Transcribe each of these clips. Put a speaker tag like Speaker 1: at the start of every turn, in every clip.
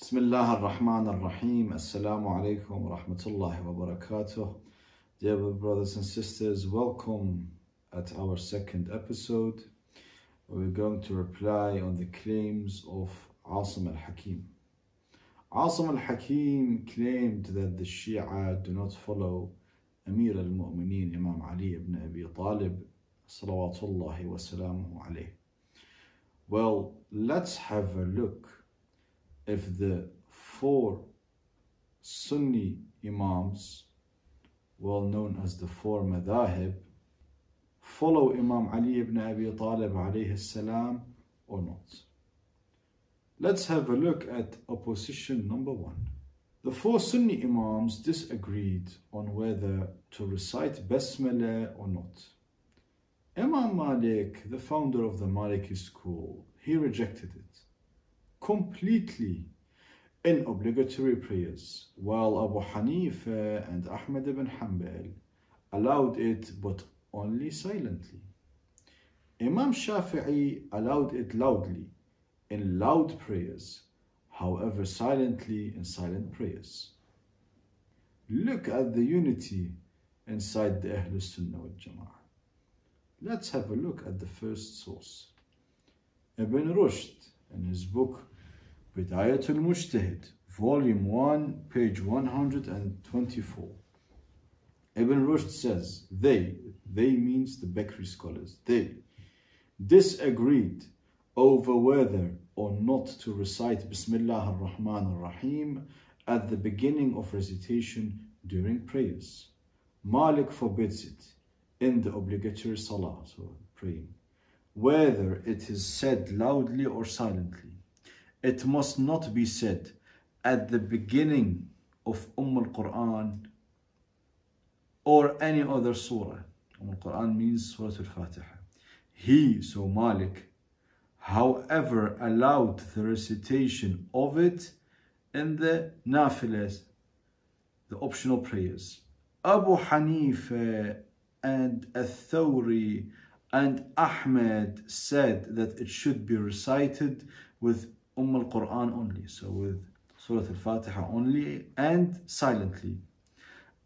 Speaker 1: Bismillah ar-Rahman ar-Rahim. Assalamu alaikum wa rahmatullahi wa barakatuh. Dear brothers and sisters, welcome at our second episode. We're going to reply on the claims of Asim al-Hakeem. Asim al-Hakeem claimed that the Shia do not follow Amir al-Mu'mineen Imam Ali ibn Abi Talib salawatullahi wa salamuhu alayh. Well, let's have a look if the four Sunni Imams, well known as the four Madahib, follow Imam Ali ibn Abi Talib alayhi salam or not. Let's have a look at opposition number one. The four Sunni Imams disagreed on whether to recite Basmala or not. Imam Malik, the founder of the Maliki school, he rejected it completely in obligatory prayers, while Abu Hanifa and Ahmad ibn Hanbal allowed it but only silently. Imam Shafi'i allowed it loudly in loud prayers, however silently in silent prayers. Look at the unity inside the Ahl Sunnah wal Jama'ah. Let's have a look at the first source. Ibn Rushd, in his book Bidayatul Mujtahid, volume 1, page 124. Ibn Rushd says, they means the Bakri scholars, they disagreed over whether or not to recite Bismillah ar-Rahman ar-Rahim at the beginning of recitation during prayers. Malik forbids it in the obligatory salah, so praying, whether it is said loudly or silently. It must not be said at the beginning of al-Quran or any other surah. Al-Quran means Surah Al-Fatiha. He, so Malik, however, allowed the recitation of it in the nafilas, the optional prayers. Abu Hanifa and Al-Thawri and Ahmed said that it should be recited with al-Quran only, so with Surah Al-Fatiha only and silently.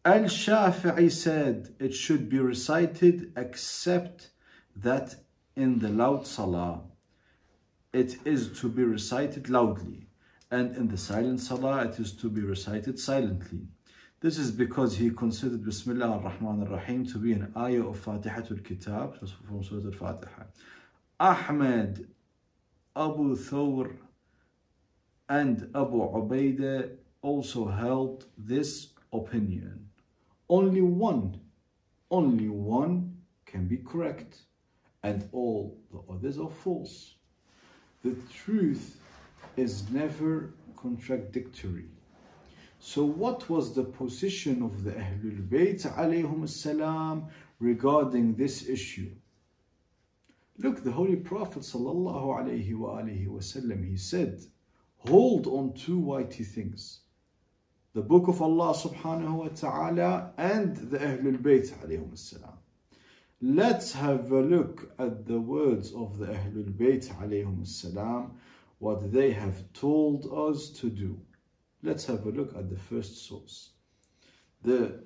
Speaker 1: Al-Shafi'i said it should be recited except that in the loud salah it is to be recited loudly, and in the silent salah it is to be recited silently. This is because he considered Bismillah ar-Rahman ar-Rahim to be an ayah of Fatihatul Kitab, from Surah Al-Fatiha. Ahmed, Abu Thawr, and Abu Ubaidah also held this opinion. Only one can be correct, and all the others are false. The truth is never contradictory. So what was the position of the Ahlulbayt alayhum salam regarding this issue? Look, the Holy Prophet sallallahu alayhi wa alihi wasallam, he said, hold on two weighty things: the book of Allah subhanahu wa ta'ala and the Ahlulbayt alayhum salam. Let's have a look at the words of the Ahlulbayt alayhum salam, what they have told us to do. Let's have a look at the first source. The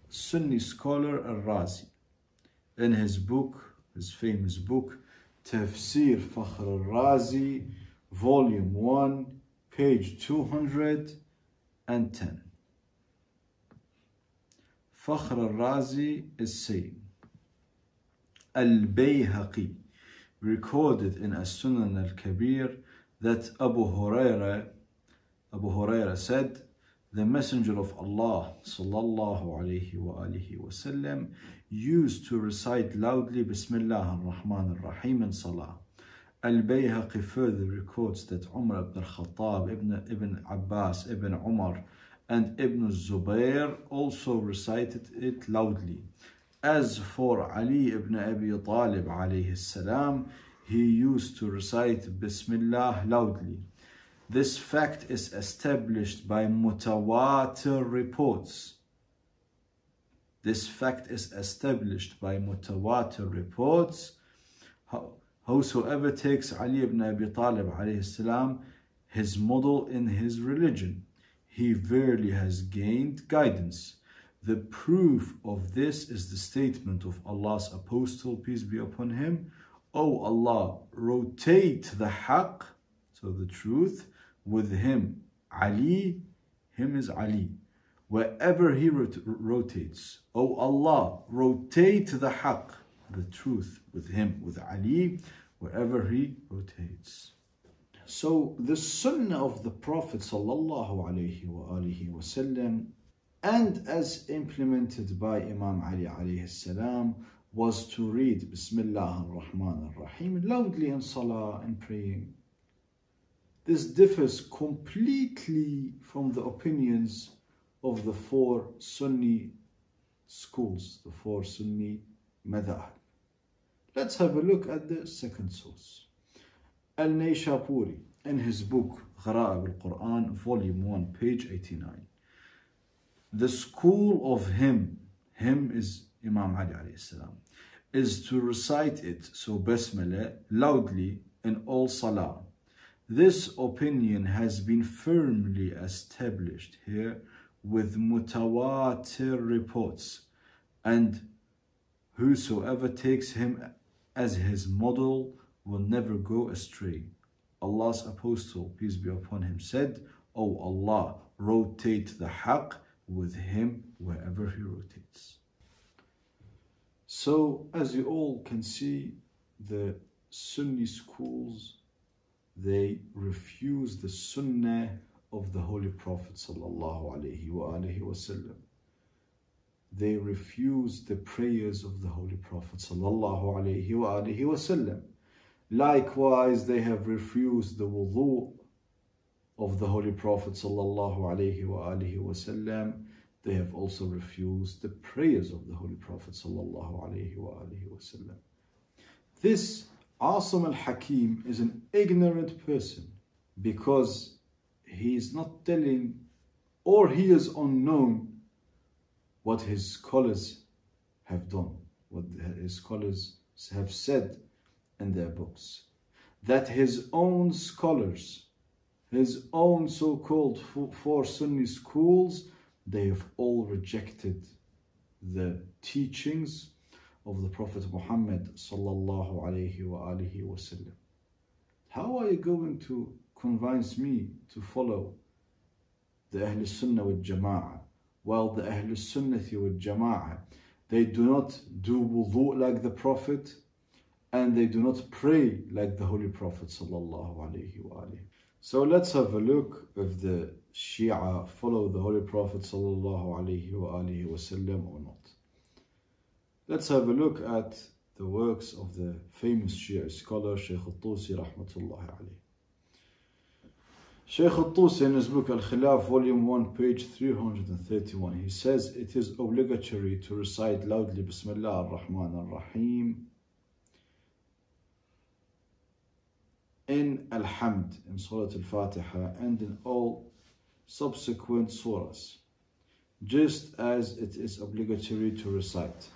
Speaker 1: Sunni scholar Al-Razi, in his book, his famous book, Tafsir Fakhr al-Razi, volume 1, page 210. Fakhr al-Razi is saying, Al-Bayhaqi recorded in As-Sunan al-Kabir that Abu Huraira said, the Messenger of Allah sallallahu alayhi wa alihi wasallam used to recite loudly Bismillah ar-Rahman ar-Rahim in Salah. Al-Bayhaqi further records that Umar ibn al-Khattab, Ibn Abbas, Ibn Umar, and Ibn Zubayr also recited it loudly. As for Ali ibn Abi Talib alayhi salam, he used to recite Bismillah loudly. This fact is established by mutawatir reports. Whosoever takes Ali ibn Abi Talib alayhi salam, his model in his religion. He verily has gained guidance. The proof of this is the statement of Allah's apostle, peace be upon him, O Allah, rotate the haqq, so the truth, with him. Ali, him is Ali, wherever he rotates. O Allah, rotate the haqq, the truth, with him, with Ali, wherever he rotates. So the sunnah of the Prophet sallallahu alaihi wasallam, and as implemented by Imam Ali alayhi salam, was to read Bismillah ar-Rahman ar-Rahim loudly in salah and praying. This differs completely from the opinions of the four Sunni schools, the four Sunni madhab. Let's have a look at the second source. Al-Nayshaburi, in his book Ghara'ib al-Quran, volume 1, page 89. The school of him is Imam Ali alayhi salam, is to recite it, so Basmala, loudly in all salah. This opinion has been firmly established here with mutawatir reports, and whosoever takes him as his model will never go astray. Allah's apostle, peace be upon him, said, O Allah, rotate the haqq with him wherever he rotates. So, as you all can see, the Sunni schools, they refuse the sunnah of the Holy Prophet sallallahu alaihi wasallam. They refuse the prayers of the Holy Prophet sallallahu alaihi wasallam. Likewise, they have refused the wudu of the Holy Prophet sallallahu alaihi wasallam. They have also refused the prayers of the Holy Prophet sallallahu alaihi wasallam. This Asim al-Hakeem is an ignorant person because he is not telling, or he is unknown, what his scholars have done, what his scholars have said in their books. That his own scholars, his own so-called four Sunni schools, they have all rejected the teachings of the Prophet Muhammad sallallahu alaihi wasallam. How are you going to convince me to follow the Ahl Sunnah wal Jama'ah, while the Ahl Sunnah wal Jama'ah, they do not do wudu like the Prophet, and they do not pray like the Holy Prophet sallallahu alaihi wasallam? So let's have a look if the Shia follow the Holy Prophet sallallahu alaihi wasallam or not. Let's have a look at the works of the famous Shia scholar Shaykh al-Tusi rahmatullahi alayhi. Shaykh al-Tusi in his book Al-Khilaf, volume 1, page 331, he says it is obligatory to recite loudly Bismillah ar-Rahman ar-Rahim in Al-Hamd, in Surah Al-Fatiha, and in all subsequent surahs, just as it is obligatory to recite.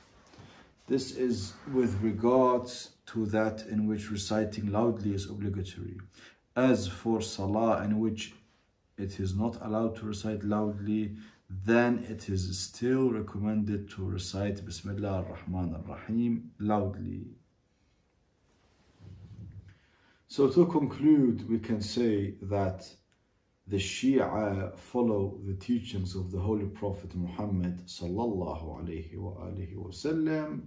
Speaker 1: This is with regards to that in which reciting loudly is obligatory. As for Salah, in which it is not allowed to recite loudly, then it is still recommended to recite Bismillah ar-Rahman ar-Rahim loudly. So to conclude, we can say that the Shia follow the teachings of the Holy Prophet Muhammad sallallahu alaihi wasallam,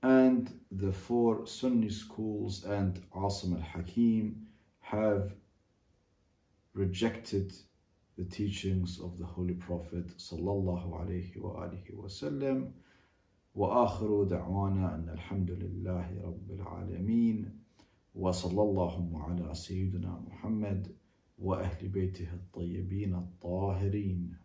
Speaker 1: and the four Sunni schools and Asim al-Hakeem have rejected the teachings of the Holy Prophet sallallahu alaihi wasallam. Wa akhiru da'wana anna alhamdulillahi rabbil alameen wa sallallahu ala sayyidina Muhammad wa ahli baytihi at-tayyibin at-tahirin.